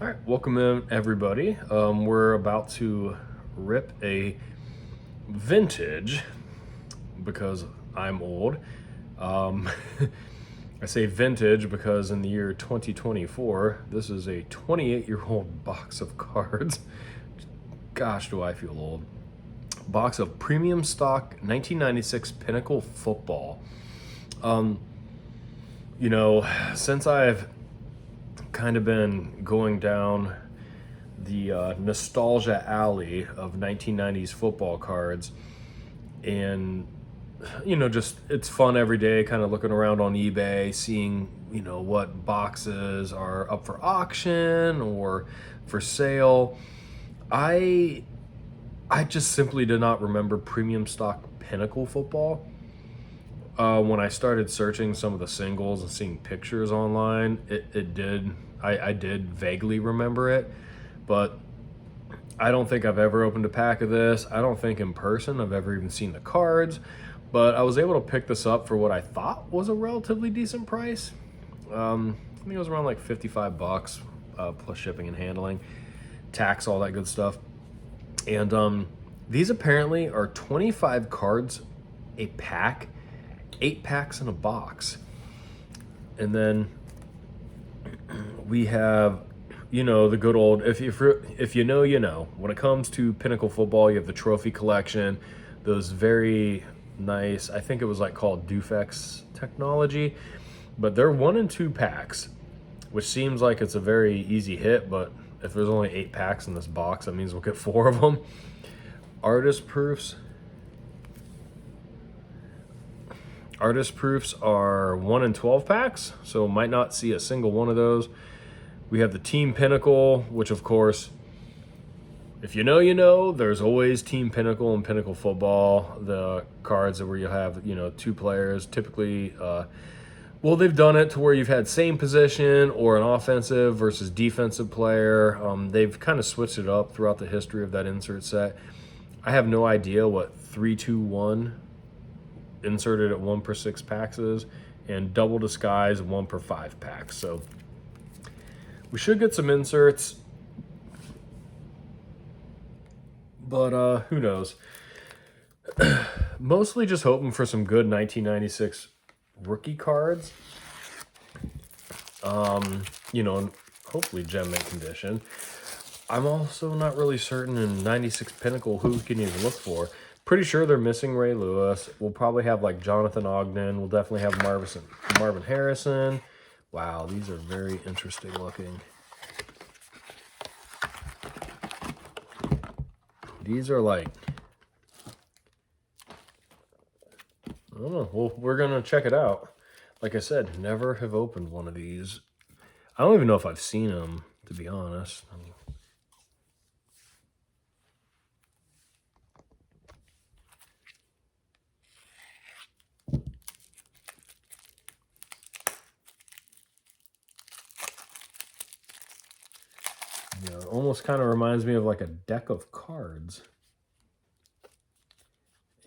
All right, welcome in everybody. We're about to rip a vintage because I'm old. Um, I say vintage because in the year 2024, this is a 28-year-old box of cards. Gosh, do I feel old. Box of premium stock 1996 Pinnacle football. Um, since I've kind of been going down the nostalgia alley of 1990s football cards, and just it's fun every day kind of looking around on eBay, seeing what boxes are up for auction or for sale. I i just simply did not remember premium stock Pinnacle football. When I started searching some of the singles and seeing pictures online, it did, I did vaguely remember it, but I don't think I've ever opened a pack of this. I don't think in person I've ever even seen the cards, but I was able to pick this up for what I thought was a relatively decent price. I think it was around like 55 bucks, plus shipping and handling, tax, all that good stuff. And these apparently are 25 cards a pack, 8 packs in a box. And then we have, the good old, if you know, when it comes to Pinnacle football, you have the trophy collection, those very nice, I think it was like called Dufex technology, but they're 1 and 2 packs, which seems like it's a very easy hit, but if there's only 8 packs in this box, that means we'll get 4 of them. Artist proofs. Artist proofs are 1 and 12 packs, so might not see a single one of those. We have the Team Pinnacle, which of course, if there's always Team Pinnacle and Pinnacle football. The cards where you have, 2 players, typically, they've done it to where you've had same position or an offensive versus defensive player. They've kind of switched it up throughout the history of that insert set. I have no idea what 3-2-1 inserted at 1 per 6 packs is, and double disguise 1 per 5 packs. So we should get some inserts, but who knows? Mostly just hoping for some good 1996 rookie cards. Hopefully gem mint condition. I'm also not really certain in 96 Pinnacle who we can even look for. Pretty sure they're missing Ray Lewis. We'll probably have like Jonathan Ogden. We'll definitely have Marvin Harrison. Wow, these are very interesting looking. These are like, I don't know. Well, we're going to check it out. Like I said, never have opened one of these. I don't even know if I've seen them, to be honest. It almost kind of reminds me of like a deck of cards.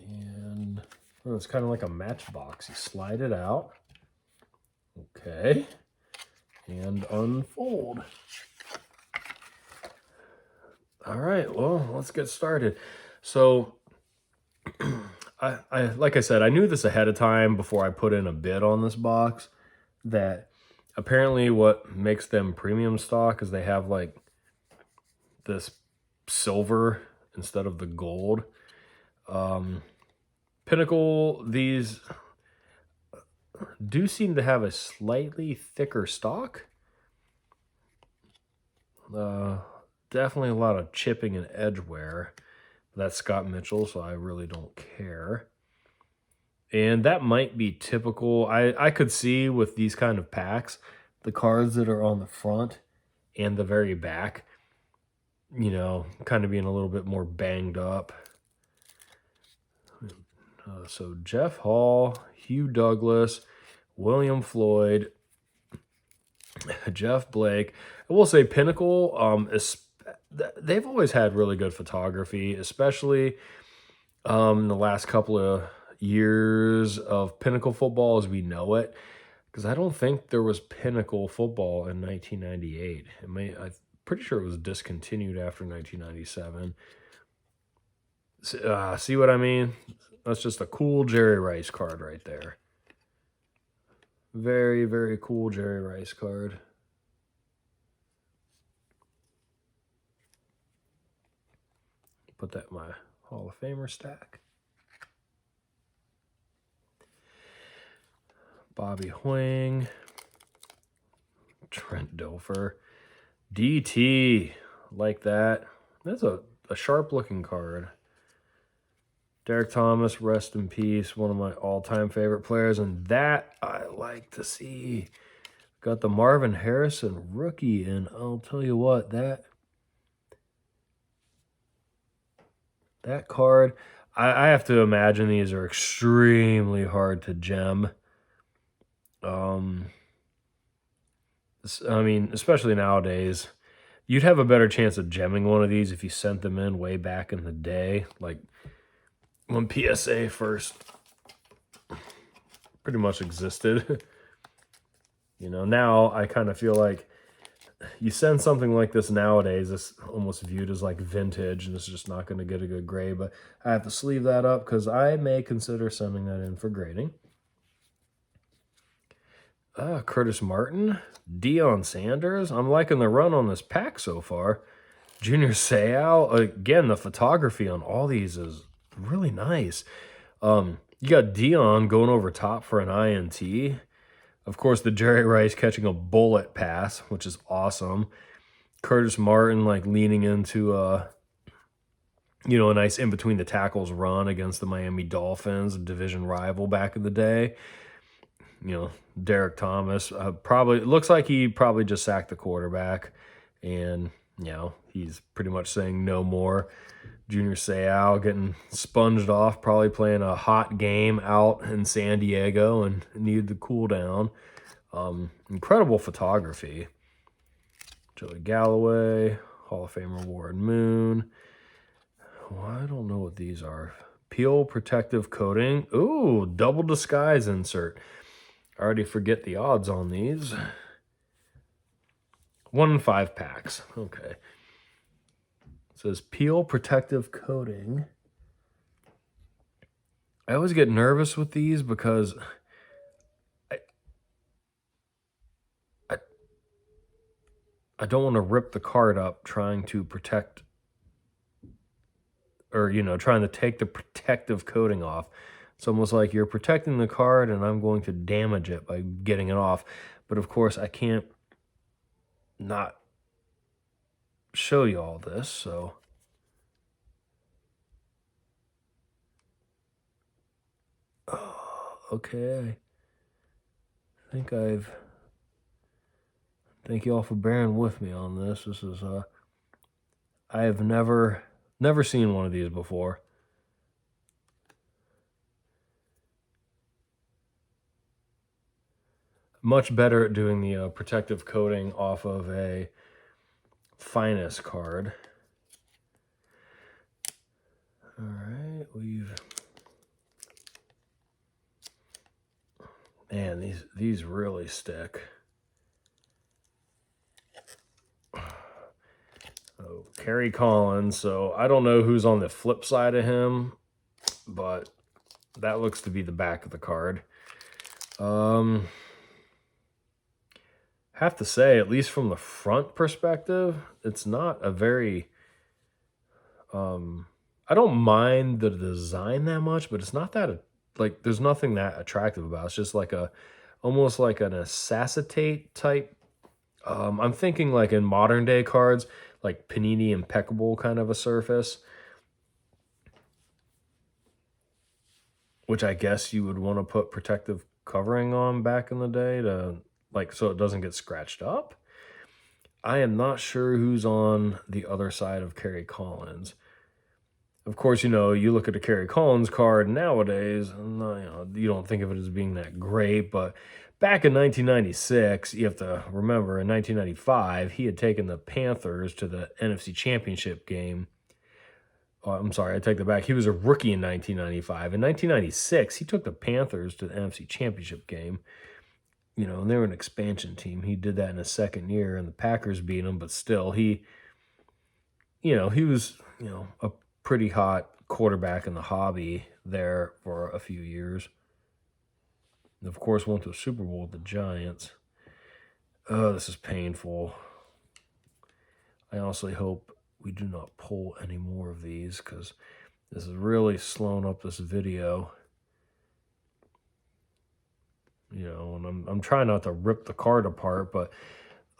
And it's kind of like a matchbox. You slide it out. Okay. And unfold. All right, well, let's get started. So, like I said, I knew this ahead of time before I put in a bid on this box, that apparently what makes them premium stock is they have like this silver instead of the gold. Pinnacle, these do seem to have a slightly thicker stock. Definitely a lot of chipping and edge wear. That's Scott Mitchell, so I really don't care. And that might be typical. I could see with these kind of packs, the cards that are on the front and the very back, kind of being a little bit more banged up. So Jeff Hall, Hugh Douglas, William Floyd, Jeff Blake. I will say Pinnacle, they've always had really good photography, especially the last couple of years of Pinnacle football as we know it. Because I don't think there was Pinnacle football in 1998. pretty sure it was discontinued after 1997. See what I mean? That's just a cool Jerry Rice card right there. Very, very cool Jerry Rice card. Put that in my Hall of Famer stack. Bobby Huang. Trent Dilfer. DT. Like that. That's a sharp-looking card. Derek Thomas, rest in peace. One of my all-time favorite players. And that I like to see. Got the Marvin Harrison rookie. And I'll tell you what, that card, I have to imagine these are extremely hard to gem. I mean, especially nowadays, you'd have a better chance of gemming one of these if you sent them in way back in the day, like when PSA first pretty much existed. You know, now I kind of feel like you send something like this nowadays, it's almost viewed as like vintage, and it's just not going to get a good grade. But I have to sleeve that up because I may consider sending that in for grading. Curtis Martin, Deion Sanders. I'm liking the run on this pack so far. Junior Seau. Again, the photography on all these is really nice. You got Deion going over top for an INT. Of course, the Jerry Rice catching a bullet pass, which is awesome. Curtis Martin like leaning into a nice in between the tackles run against the Miami Dolphins, a division rival back in the day. You know, Derek Thomas probably looks like he probably just sacked the quarterback, and he's pretty much saying no more. Junior Seau getting sponged off, probably playing a hot game out in San Diego and needed to cool down. Incredible photography. Joey Galloway, Hall of Famer Warren Moon. Well, I don't know what these are. Peel protective coating. Ooh, double disguise insert. I already forget the odds on these. 1 in 5 packs. Okay. It says peel protective coating. I always get nervous with these because I don't want to rip the card up trying to protect, or trying to take the protective coating off. It's almost like you're protecting the card and I'm going to damage it by getting it off. But of course I can't not show you all this, so okay. Thank you all for bearing with me on this. This is I have never seen one of these before. Much better at doing the protective coating off of a finest card. All right, man, these really stick. Oh, Kerry Collins. So I don't know who's on the flip side of him, but that looks to be the back of the card. Have to say, at least from the front perspective, it's not a very I don't mind the design that much, but it's not that like there's nothing that attractive about it. It's just like almost like an acetate type. I'm thinking like in modern day cards, like Panini Impeccable kind of a surface, which I guess you would want to put protective covering on back in the day to so it doesn't get scratched up. I am not sure who's on the other side of Kerry Collins. Of course, you look at a Kerry Collins card nowadays, you don't think of it as being that great, but back in 1996, you have to remember, in 1995, he had taken the Panthers to the NFC Championship game. Oh, I'm sorry, I take that back. He was a rookie in 1995. In 1996, he took the Panthers to the NFC Championship game. you know, and they were an expansion team. He did that in his second year, and the Packers beat him, but still, he was, a pretty hot quarterback in the hobby there for a few years. And of course, went to a Super Bowl with the Giants. Oh, this is painful. I honestly hope we do not pull any more of these because this is really slowing up this video. And I'm trying not to rip the card apart, but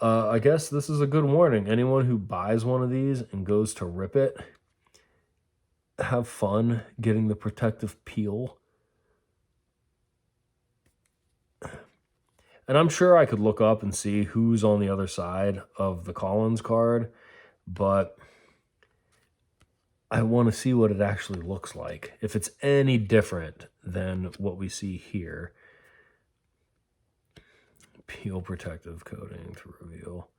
I guess this is a good warning. Anyone who buys one of these and goes to rip it, have fun getting the protective peel. And I'm sure I could look up and see who's on the other side of the Collins card, but I want to see what it actually looks like. If it's any different than what we see here. Peel protective coating to reveal.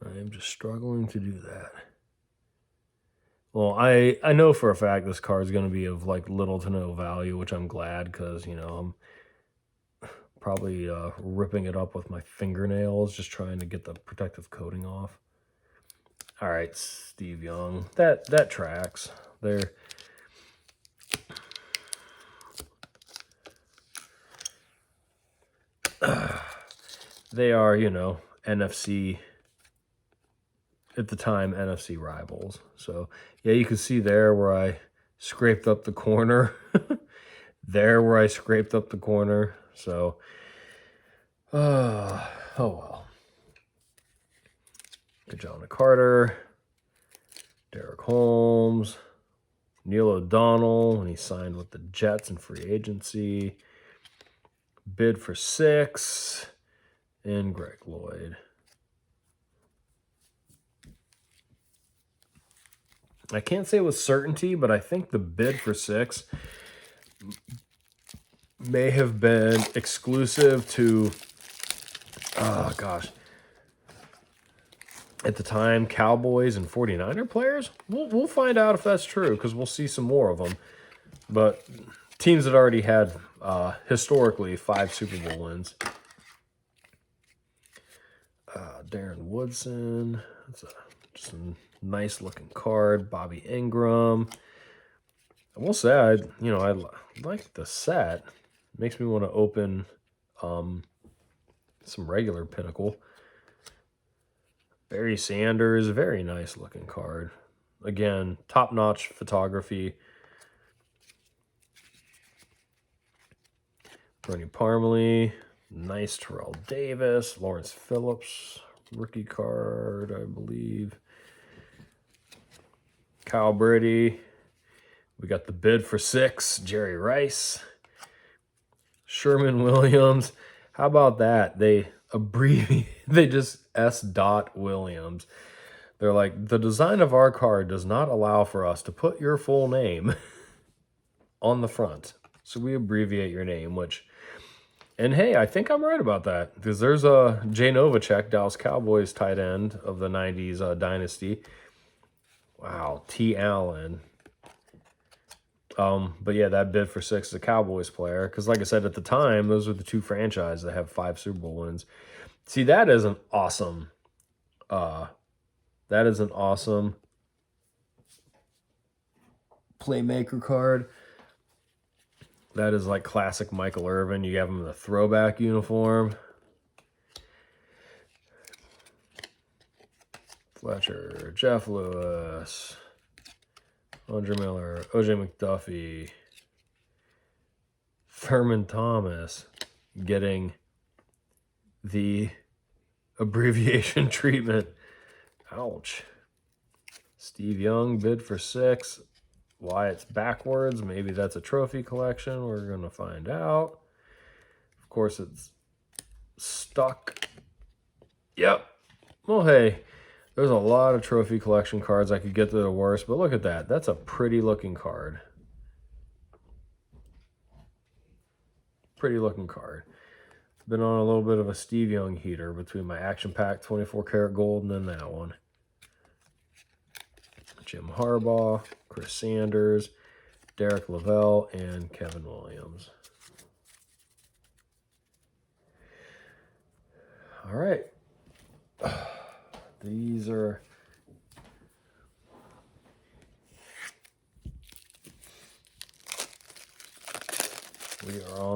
I am just struggling to do that. Well, I know for a fact this card is going to be of like little to no value, which I'm glad because, I'm probably ripping it up with my fingernails, just trying to get the protective coating off. All right, Steve Young. That tracks. They are, NFC, at the time, NFC rivals. So, yeah, you can see there where I scraped up the corner. There where I scraped up the corner. So, oh well. John Carter, Derek Holmes, Neil O'Donnell when he signed with the Jets in free agency. Bid for 6, and Greg Lloyd. I can't say with certainty, but I think the bid for 6 may have been exclusive to, at the time, Cowboys and 49er players. We'll find out if that's true because we'll see some more of them. But teams that already had historically 5 Super Bowl wins. Darren Woodson. That's just a nice looking card. Bobby Ingram. I will say, I like the set. It makes me want to open some regular Pinnacle. Barry Sanders, very nice looking card. Again, top-notch photography. Bernie Parmalee, nice Terrell Davis, Lawrence Phillips, rookie card, I believe. Kyle Brady. We got the bid for 6, Jerry Rice. Sherman Williams. How about that? They just S. Williams. They're like, the design of our card does not allow for us to put your full name on the front. So we abbreviate your name, and hey, I think I'm right about that. Because there's a Jay Novacek, Dallas Cowboys tight end of the 90s dynasty. Wow, T. Allen. But yeah, that bid for 6 is a Cowboys player. Because like I said, at the time, those are the 2 franchises that have 5 Super Bowl wins. See, that is an awesome playmaker card. That is like classic Michael Irvin. You have him in the throwback uniform. Fletcher, Jeff Lewis, Andre Miller, OJ McDuffie, Thurman Thomas getting the abbreviation treatment. Ouch. Steve Young bid for 6. Why it's backwards, maybe that's a trophy collection. We're going to find out. Of course, it's stuck. Yep. Well, hey, there's a lot of trophy collection cards. I could get to the worst, but look at that. That's a pretty looking card. Pretty looking card. Been on a little bit of a Steve Young heater between my Action Pack 24 karat gold and then that one. Jim Harbaugh, Chris Sanders, Derek Lavelle, and Kevin Williams.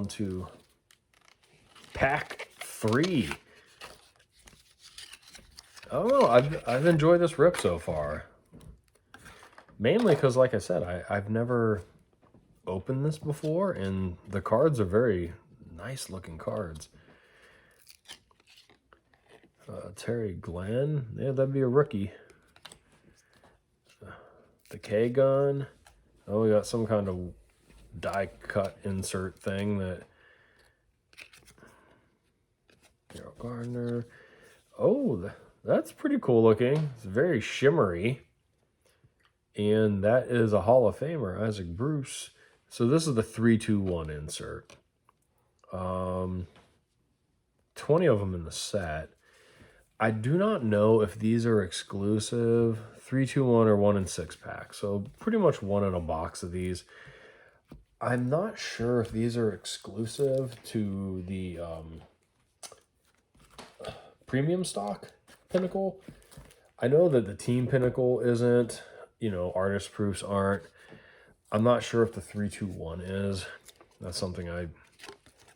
on to pack 3. I don't know. I've enjoyed this rip so far. Mainly because, like I said, I've never opened this before, and the cards are very nice looking cards. Terry Glenn, yeah, that'd be a rookie. The K-Gun. Oh, we got some kind of die cut insert thing that. Daryl Gardner. Oh, that's pretty cool looking. It's very shimmery. And that is a Hall of Famer, Isaac Bruce. So this is the 3-2-1 insert. 20 of them in the set. I do not know if these are exclusive 3-2-1 or 1 in 6 pack. So pretty much 1 in a box of these. I'm not sure if these are exclusive to the premium stock Pinnacle. I know that the Team Pinnacle isn't. You know, artist proofs aren't. I'm not sure if the 3-2-1 is. That's something I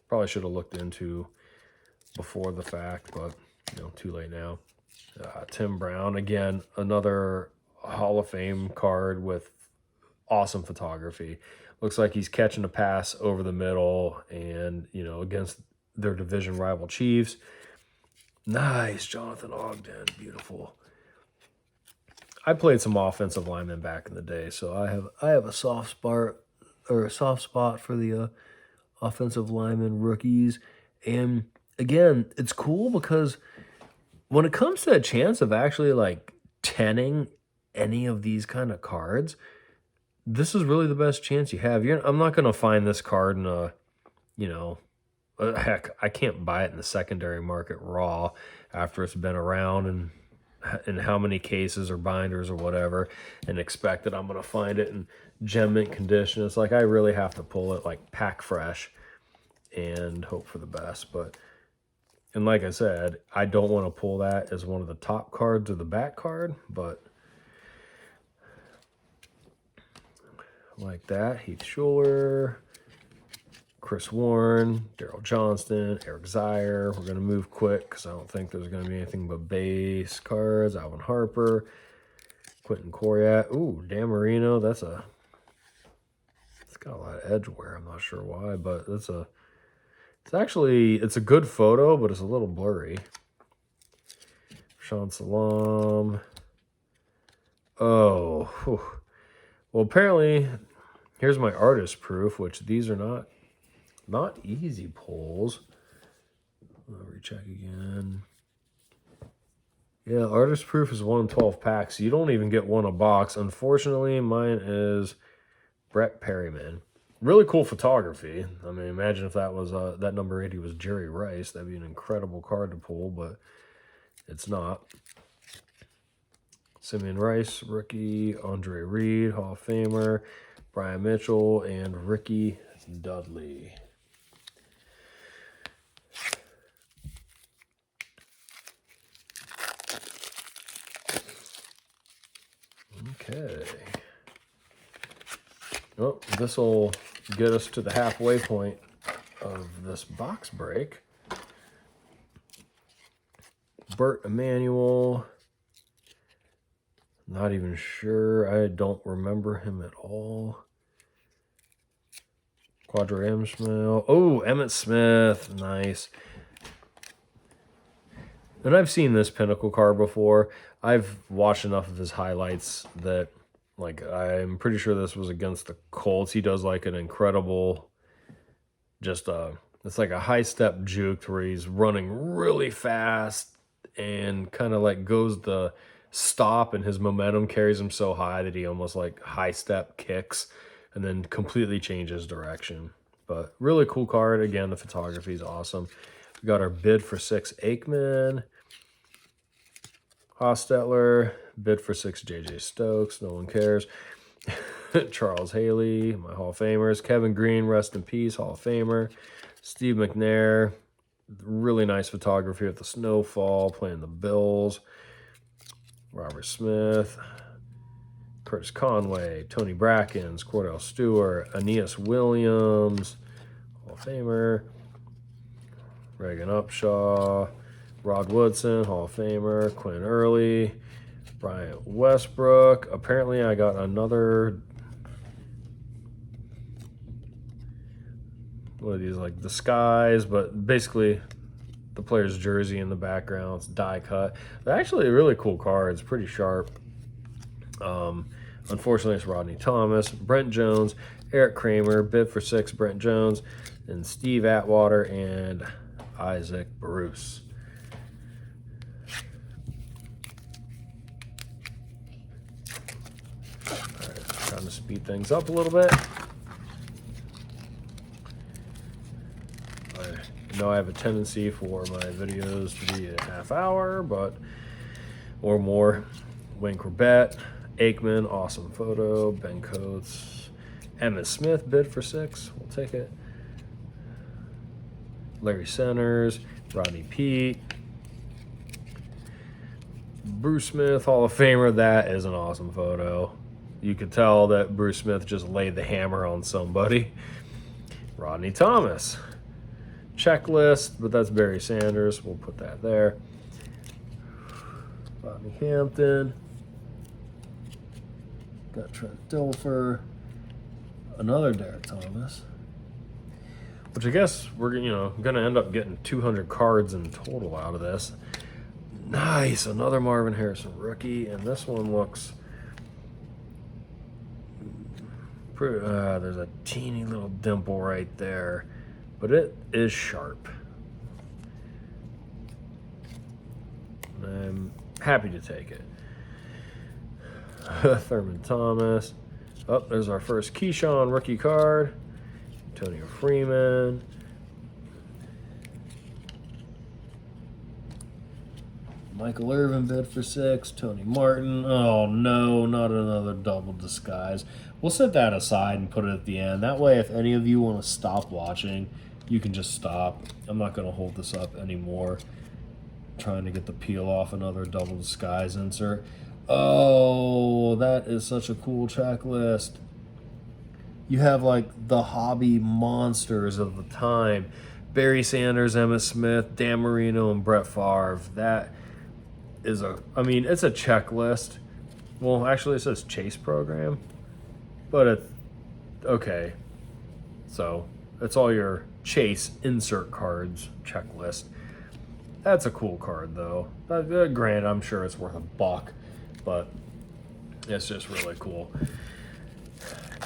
probably should have looked into before the fact, but, you know, too late now. Tim Brown, again, another Hall of Fame card with awesome photography. Looks like he's catching a pass over the middle and, you know, against their division rival Chiefs. Nice, Jonathan Ogden, beautiful. I played some offensive linemen back in the day, so I have a soft spot for the offensive lineman rookies. And again, it's cool because when it comes to a chance of actually like 10ing any of these kind of cards, this is really the best chance you have. I'm not going to find this card in a, you know, heck, I can't buy it in the secondary market raw after it's been around and in how many cases or binders or whatever, and expect that I'm going to find it in gem mint condition. It's like I really have to pull it like pack fresh and hope for the best. And like I said, I don't want to pull that as one of the top cards or the back card, but like that. Heath Schuler, Chris Warren, Daryl Johnston, Eric Zier. We're going to move quick because I don't think there's going to be anything but base cards. Alvin Harper, Quentin Coriat. Ooh, Dan Marino. It's got a lot of edge wear. I'm not sure why, but it's a good photo, but it's a little blurry. Sean Salam. Oh, whew. Well, apparently, here's my artist proof, which these are not easy pulls. I'll recheck again. Yeah, artist proof is 1 in 12 packs. So you don't even get one a box. Unfortunately, mine is Brett Perryman. Really cool photography. I mean, imagine if that was that number 80 was Jerry Rice. That'd be an incredible card to pull, but it's not. Simeon Rice, rookie. Andre Reed, Hall of Famer. Brian Mitchell, and Ricky Dudley. Okay. Well, this will get us to the halfway point of this box break. Bert Emanuel. Not even sure. I don't remember him at all. Quadra Emsmell. Oh, Emmett Smith. Nice. And I've seen this Pinnacle card before. I've watched enough of his highlights that, like, I'm pretty sure this was against the Colts. He does, like, an incredible, just, it's like a high-step juke where he's running really fast and kind of, like, goes the stop, and his momentum carries him so high that he almost, like, high-step kicks and then completely changes direction. But really cool card. Again, the photography is awesome. We got our bid for 6 Aikman. Hostetler, bid for 6 J.J. Stokes. No one cares. Charles Haley, my Hall of Famers. Kevin Green, rest in peace, Hall of Famer. Steve McNair, really nice photography of the snowfall, playing the Bills. Robert Smith. Curtis Conway, Tony Brackens, Cordell Stewart, Aeneas Williams, Hall of of Famer. Reagan Upshaw. Rod Woodson, Hall of Famer. Quinn Early. Bryant Westbrook. Apparently I got another... What are these, like disguise, but basically the player's jersey in the background. It's die cut. They're actually really cool cards, pretty sharp. Unfortunately, it's Rodney Thomas, Brent Jones, Eric Kramer, bid for 6, Brent Jones, and Steve Atwater and Isaac Bruce. All right, trying to speed things up a little bit. I know I have a tendency for my videos to be a half hour, but or more. Wayne Corbett, Aikman, awesome photo. Ben Coates, Emmitt Smith, bid for 6. We'll take it. Larry Centers, Rodney Peete, Bruce Smith, Hall of Famer. That is an awesome photo. You could tell that Bruce Smith just laid the hammer on somebody. Rodney Thomas. Checklist, but that's Barry Sanders. We'll put that there. Rodney Hampton. Got Trent Dilfer. Another Derek Thomas. Which I guess we're going to end up getting 200 cards in total out of this. Nice. Another Marvin Harrison rookie. And this one looks... there's a teeny little dimple right there. But it is sharp. I'm happy to take it. Thurman Thomas. Oh, there's our first Keyshawn rookie card. Antonio Freeman. Michael Irvin bid for 6. Tony Martin. Oh no, not another double disguise. We'll set that aside and put it at the end. That way, if any of you want to stop watching, you can just stop. I'm not going to hold this up anymore. Trying to get the peel off another double disguise insert. Oh, that is such a cool checklist. You have like the hobby monsters of the time. Barry Sanders, Emmitt Smith, Dan Marino, and Brett Favre. That is it's a checklist. Well, actually it says Chase program. But it's, okay. So, it's all your Chase insert cards checklist. That's a cool card, though. Granted, I'm sure it's worth $1, but it's just really cool.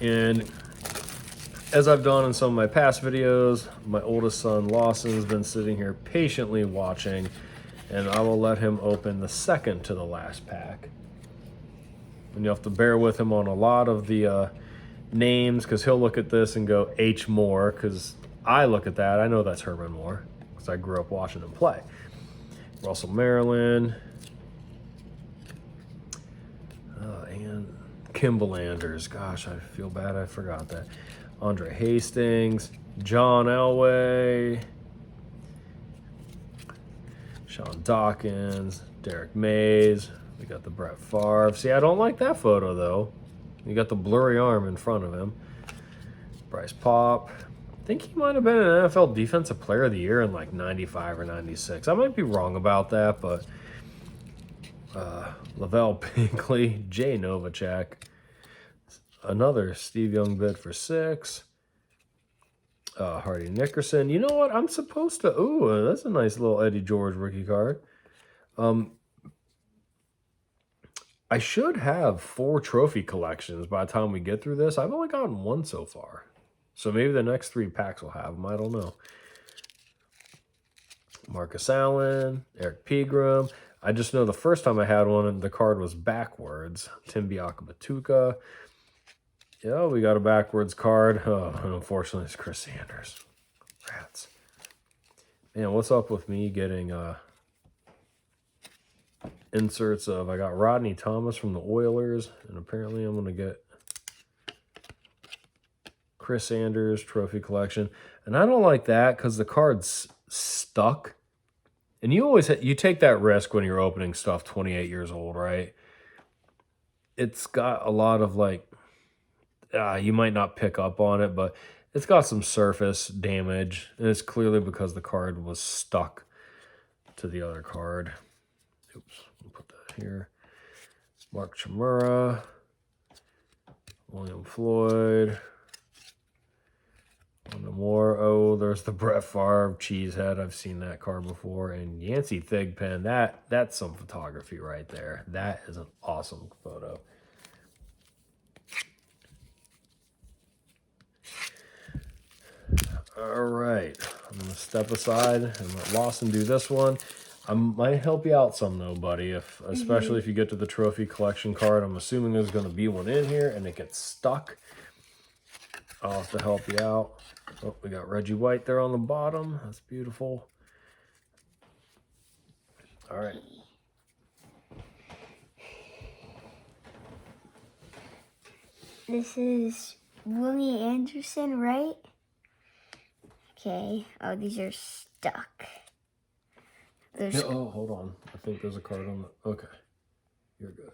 And as I've done in some of my past videos, my oldest son, Lawson's been sitting here patiently watching, and I will let him open the second to the last pack. And you'll have to bear with him on a lot of the names, because he'll look at this and go H. Moore, because I look at that, I know that's Herman Moore, because I grew up watching him play. Russell Maryland. And Kimball Anders. Gosh, I feel bad I forgot that. Andre Hastings. John Elway. Sean Dawkins. Derek Mays. We got the Brett Favre. See, I don't like that photo, though. You got the blurry arm in front of him. Bryce Paup. I think he might have been an NFL Defensive Player of the Year in like 95 or 96. I might be wrong about that, but Lavelle Pinkley, Jay Novacek. Another Steve Young bid for 6. Hardy Nickerson. You know what? I'm supposed to... Ooh, that's a nice little Eddie George rookie card. I should have 4 trophy collections by the time we get through this. I've only gotten 1 so far. So maybe the next 3 packs will have them. I don't know. Marcus Allen, Eric Pegram. I just know the first time I had one, and the card was backwards. Tim Biakabatuka. Yeah, we got a backwards card. Oh, and unfortunately, it's Chris Sanders. Rats. Man, what's up with me getting inserts of... I got Rodney Thomas from the Oilers, and apparently I'm going to get Chris Sanders trophy collection. And I don't like that because the card's stuck. And you always you take that risk when you're opening stuff 28 years old, right? It's got a lot of like, you might not pick up on it, but it's got some surface damage, and it's clearly because the card was stuck to the other card. Oops, we'll put that here. Mark Chimura, William Floyd, one more. Oh, there's the Brett Favre Cheesehead. I've seen that card before. And Yancey Thigpen, that's some photography right there. That is an awesome photo. All right, I'm gonna step aside and let Lawson do this one. I might help you out some though, buddy. Especially if you get to the trophy collection card, I'm assuming there's gonna be one in here and it gets stuck. I'll have to help you out. Oh, we got Reggie White there on the bottom. That's beautiful. All right. This is Willie Anderson, right? Okay. Oh, these are stuck. Yeah, oh, hold on. I think there's a card on the... Okay. You're good.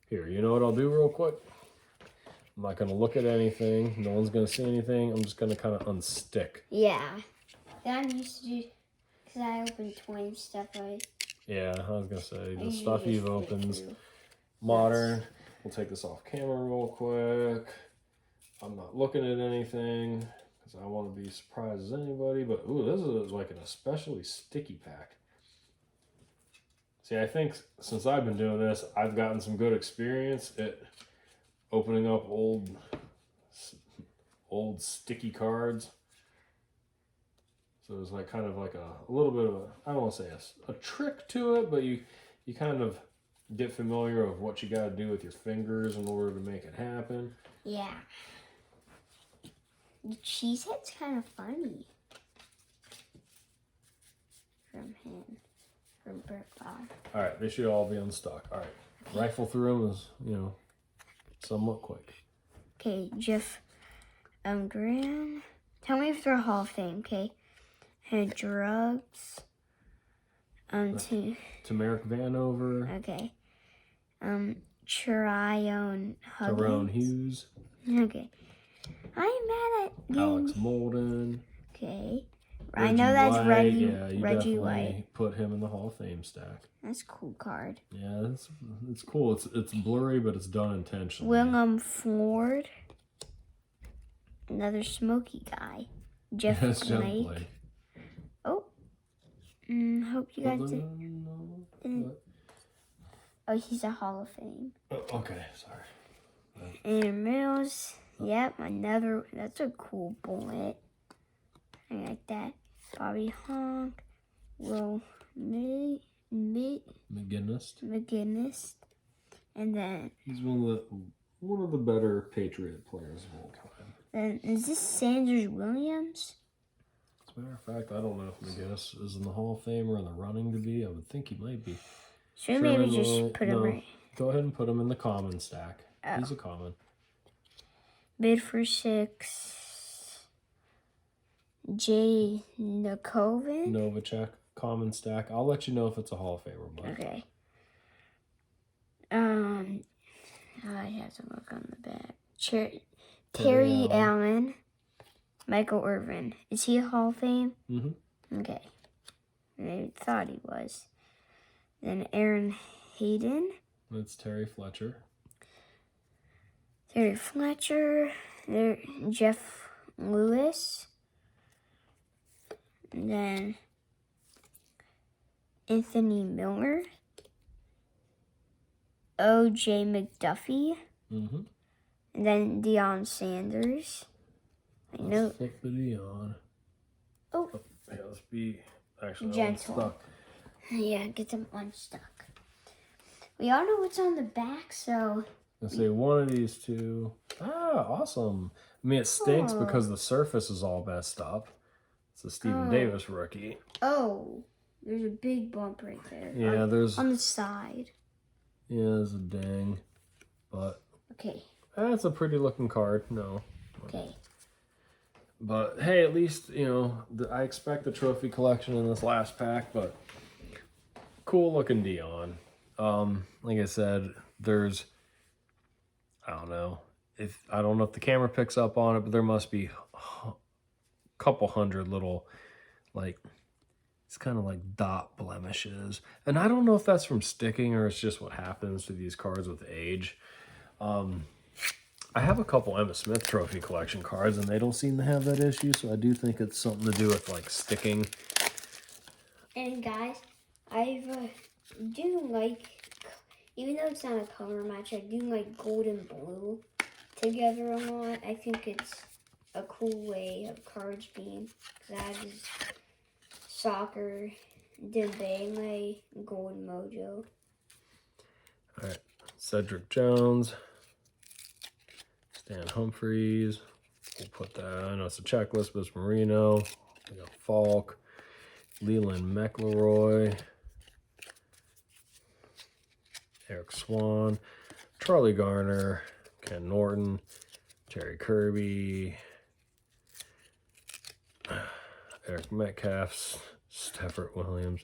Here, you know what I'll do real quick? I'm not going to look at anything. No one's going to see anything. I'm just going to kind of unstick. Yeah. That I used to do... Because I opened 20 stuff. Yeah, I was going to say, the stuff you've opened. Modern. We'll take this off camera real quick. I'm not looking at anything because I want to be surprised as anybody. But, ooh, this is like an especially sticky pack. See, I think since I've been doing this, I've gotten some good experience at opening up old sticky cards. So there's like kind of like a little bit of a, I don't want to say a trick to it, but you kind of get familiar with what you got to do with your fingers in order to make it happen. Yeah. The cheesehead's kind of funny. From him. From Brett Favre. All right, they should all be unstuck. All right, rifle through them is, somewhat quick. Okay, Jeff Graham. Tell me if they're Hall of Fame, okay? Had drugs. Tamarick Vanover. Okay. Tyrone Huggins. Tyrone Hughes. Okay. I'm mad at games. Alex Molden. Okay. Reggie I know that's White. Reggie. Yeah, you Reggie definitely White. put him in the Hall of Fame stack. That's a cool card. Yeah, it's cool. It's blurry, but it's done intentionally. William Ford. Another smoky guy. Jeff Blake. Oh. Hope you guys did. Oh, he's a Hall of Fame. Oh, okay, sorry. And Mills. Yep, another. That's a cool bullet. I like that. Bobby Honk. Will McGinnis. And then he's one of the better Patriot players of all time. Then is this Sanders Williams? As a matter of fact, I don't know if McGinnis is in the Hall of Fame or in the running to be. I would think he might be. Should we maybe just put him right? Go ahead and put him in the common stack. Oh. He's a common. Bid for 6. Jay Novacek, common stack. I'll let you know if it's a Hall of Famer. But. Okay. I have to look on the back. Terry Allen. Michael Irvin. Is he a Hall of Fame? Mm-hmm. Okay. I thought he was. Then Aaron Hayden. That's Terry Fletcher. There, Jeff Lewis. And then Anthony Miller. O.J. McDuffie. Mm-hmm. And then Deion Sanders. Let's flip the Deion. Oh. Yeah, let's be actually gentle. Unstuck. Yeah, get them unstuck. We all know what's on the back, so... Let's say one of these two. Ah, awesome. I mean, it stinks because the surface is all messed up. It's a Stephen Davis rookie. Oh, there's a big bump right there. Yeah, there's... On the side. Yeah, there's a ding. But... Okay. That's a pretty looking card. No. Okay. But, hey, at least, I expect the trophy collection in this last pack, but cool looking Deion. Like I said, there's... I don't know. if I don't know if the camera picks up on it, but there must be a couple hundred little, like, it's kind of like dot blemishes. And I don't know if that's from sticking or it's just what happens to these cards with age. I have a couple Emmitt Smith Trophy Collection cards, and they don't seem to have that issue, so I do think it's something to do with, like, sticking. And guys, I do like, even though it's not a color match, I do like gold and blue together a lot. I think it's a cool way of cards being, because I have this soccer Dembele, my gold mojo. All right, Cedric Jones. Stan Humphries. We'll put that, I know it's a checklist, but it's Marino. We got Falk. Leland McElroy. Eric Swan. Charlie Garner. Ken Norton. Terry Kirby. Eric Metcalf. Stafford Williams.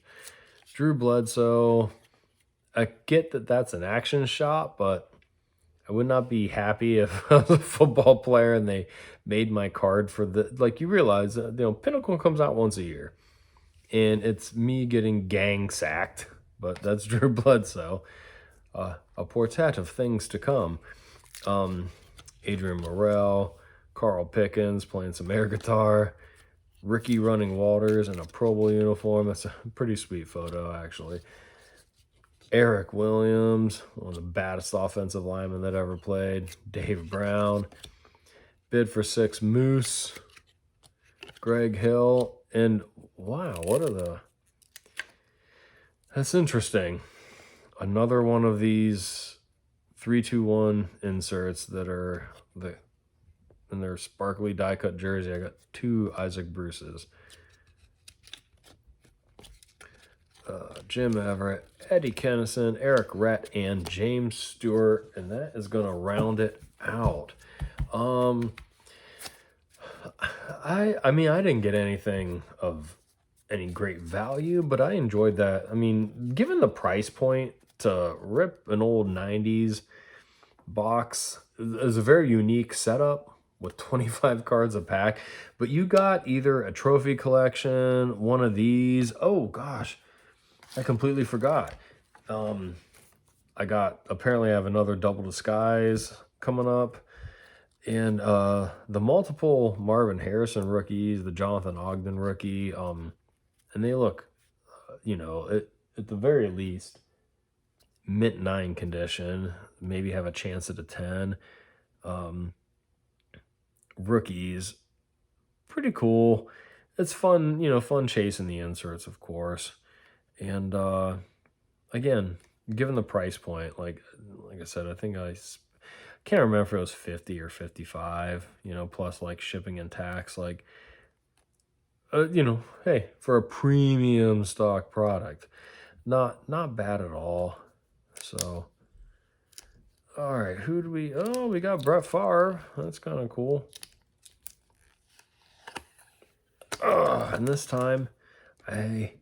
Drew Bledsoe. I get that that's an action shot, but I would not be happy if I was a football player and they made my card for the, like, you realize, Pinnacle comes out once a year and it's me getting gang sacked, but that's Drew Bledsoe. A portent of things to come. Adrian Morrell, Carl Pickens playing some air guitar, Ricky Running Waters in a Pro Bowl uniform. That's a pretty sweet photo, actually. Eric Williams, one of the baddest offensive linemen that ever played. Dave Brown. Bid for 6 Moose. Greg Hill. And wow, what are the... That's interesting. Another one of these 3-2-1 inserts that are in their sparkly die-cut jersey. I got 2 Isaac Bruces. Jim Everett, Eddie Kennison, Eric Rett, and James Stewart, and that is going to round it out. I mean, I didn't get anything of any great value, but I enjoyed that. I mean, given the price point, to rip an old 90s box is a very unique setup with 25 cards a pack, but you got either a trophy collection, one of these. Oh, gosh. I completely forgot. Apparently I have another Double Disguise coming up. And the multiple Marvin Harrison rookies, the Jonathan Ogden rookie, and they look, at the very least, mint 9 condition. Maybe have a chance at a 10. Rookies, pretty cool. It's fun, fun chasing the inserts, of course. And again, given the price point, like I said, I think I can't remember if it was 50 or 55, plus like shipping and tax. Like, hey, for a premium stock product, not bad at all. So, all right, who do we? Oh, we got Brett Favre. That's kind of cool. And this time, it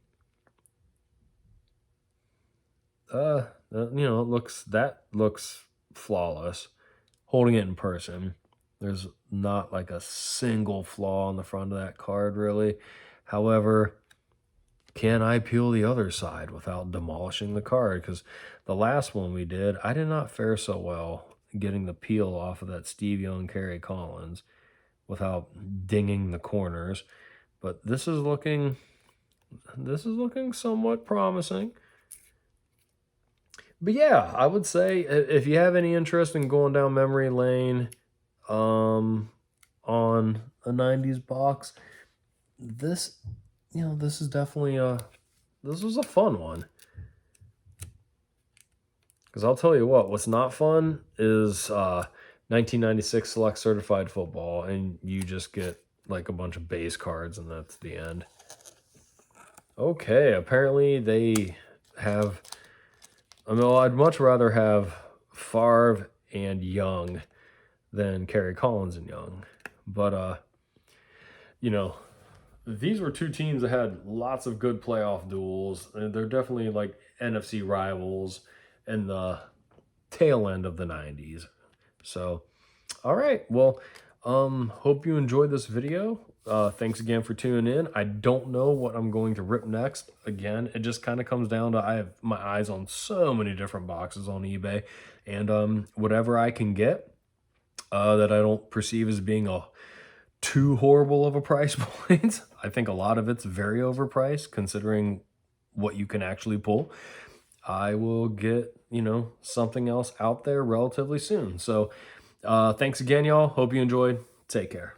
looks flawless. Holding it in person, there's not like a single flaw on the front of that card, really. However, can I peel the other side without demolishing the card? Because the last one we did, I did not fare so well getting the peel off of that Steve Young, Kerry Collins without dinging the corners. But this is looking somewhat promising. But yeah, I would say if you have any interest in going down memory lane on a 90s box, this is definitely this was a fun one. Because I'll tell you what's not fun is 1996 Select Certified Football, and you just get like a bunch of base cards, and that's the end. Okay, apparently they have... I'd much rather have Favre and Young than Kerry Collins and Young. But, these were 2 teams that had lots of good playoff duels. And they're definitely like NFC rivals in the tail end of the 90s. So, All right. Well, hope you enjoyed this video. Thanks again for tuning in. I don't know what I'm going to rip next. Again, it just kind of comes down to I have my eyes on so many different boxes on eBay, and whatever I can get that I don't perceive as being too horrible of a price point. I think a lot of it's very overpriced considering what you can actually pull. I will get, something else out there relatively soon. So thanks again, y'all. Hope you enjoyed. Take care.